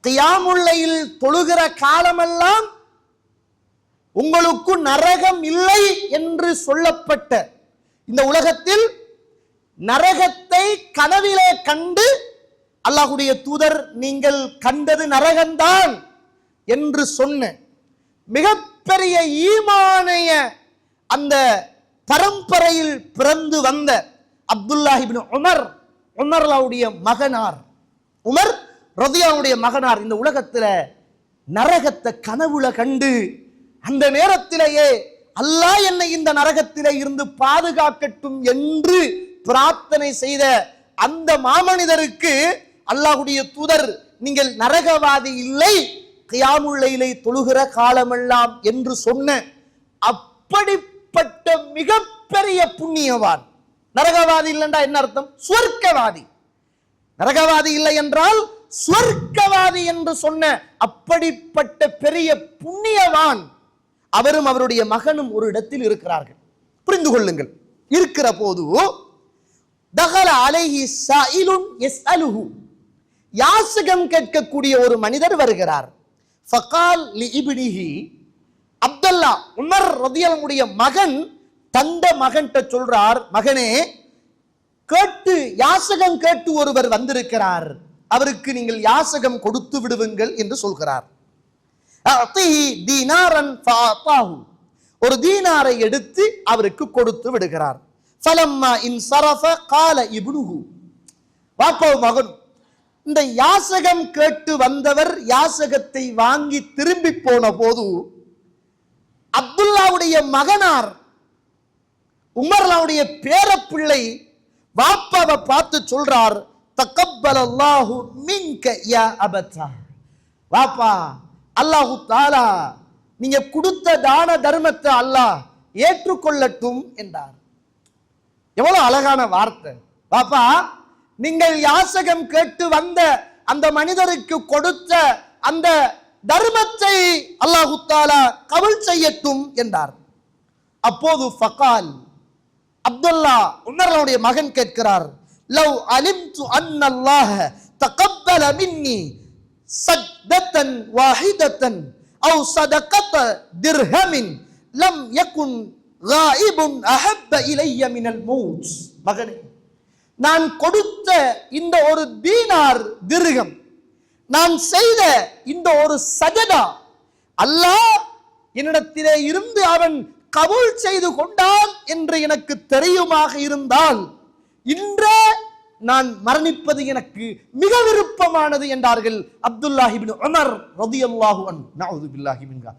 கியாமுல் லைல் தொழுகிற காலமெல்லாம் உங்களுக்கு நரகம் இல்லை என்று சொல்லப்பட்ட இந்த உலகத்தில் நரகத்தை கனவிலே கண்டு அல்லாஹ்வுடைய தூதர் நீங்கள் கண்டது நரகம்தான் என்று சொன்ன மிகப்பெரிய ஈமானிய அந்த பரம்பரையில் பிறந்து வந்த அப்துல்லாஹ் இப்னு உமர்லாவுடைய மகனார், உமர் ரதியல்லாஹுடைய மகனார் இந்த உலகத்துல நரகத்தை கனவுல கண்டு அந்த நேரத்திலேயே அல்லாஹ் என்னை இந்த நரகத்திலே இருந்து பாதுகாக்கட்டும் என்று பிரார்த்தனை செய்த அந்த மாமனிதருக்கு அல்லாஹ்வுடைய தூதர் நீங்கள் நரகவாதி இல்லை, கியாமுல் லைலை தொழுகிற காலமெல்லாம் என்று சொன்ன அப்படிப்பட்ட மிகப்பெரிய புண்ணியவான். நரகவாதி இல்லைன்றா என்ன அர்த்தம்? சுவர்க்கவாதி. நரகவாதி இல்லை என்றால் சுவர்க்கவாதி என்று சொன்ன அப்படிப்பட்ட பெரிய புண்ணியவான் அவரும் அவருடைய மகனும் ஒரு இடத்தில் இருக்கிறார்கள். புரிந்து கொள்ளுங்கள். இருக்கிற போது தகல அலைஹி ஸாயிலுன் யஸ்அலுஹு, யாசகம் கேட்கக்கூடிய ஒரு மனிதர் வருகிறார். ஃபகால் லி இப்னிஹி, அப்துல்லா உமர் ரதியல்லாஹுடைய மகன் தந்த மகன்கிட்ட சொல்றார், மகனே கேட்டு யாசகம் கேட்டு ஒருவர் வந்திருக்கிறார், அவருக்கு நீங்கள் யாசகம் கொடுத்து விடுவீங்கள் என்று சொல்கிறார். ஒரு தீனாரை எடுத்து அவருக்கு கொடுத்து விடுகிறார். ஃபலம்மா இன்சரஃப கால இப்னுஹு, வாப்பா மகன் இந்த யாசகம் கேட்டு வந்தவர் யாசகத்தை வாங்கி திரும்பி போன போது அப்துல்லாவுடைய மகனார் உமர்லாவுடைய பேரப்பிள்ளை வாப்பாவை பார்த்து சொல்றார், தக்கப்பலல்லாஹு மின்க யா அபத்தா, வாப்பா அல்லாஹு தஆலா நீங்க கொடுத்த தான தர்மத்தை அல்லாஹ் ஏற்றுக்கொள்ளட்டும் என்றார். எவ்வளவு அழகான வார்த்தை. பாப்பா நீங்கள் யாசகம் கேட்டு வந்த அந்த மனிதருக்கு கொடுத்த அந்த தர்மத்தை அல்லாஹ் தஆலா கபூல் செய்யட்டும் என்றார். அப்போது ஃபகால், அப்துல்லா உமர்லாவுடைய மகன் கேட்கிறார், லவ் அலிம்து அன்னல்லாஹ தகப்பல மின்னி சஜ்தத்தன் வாஹிதத்தன் அவ் சதகத திர்ஹமின் லம் யகுன் காயிபுன் அஹப்ப இலைய மினல் மௌத். மகனே, நான் கொடுத்த இந்த ஒரு தீனார் திர்ஹம், நான் செய்த இந்த ஒரு சஜதா அல்லாஹ் என்னிடத்திலே இருந்து அவன் கபூல் செய்து கொண்டான் என்று எனக்கு தெரியுமாக இருந்தால் இன்றே நான் மரணிப்பது எனக்கு மிக விருப்பமானது என்றார்கள் அப்துல்லாஹ் இப்னு உமர் ரலியல்லாஹு அன்ஹு. நஊது பில்லாஹி மின்ஹு.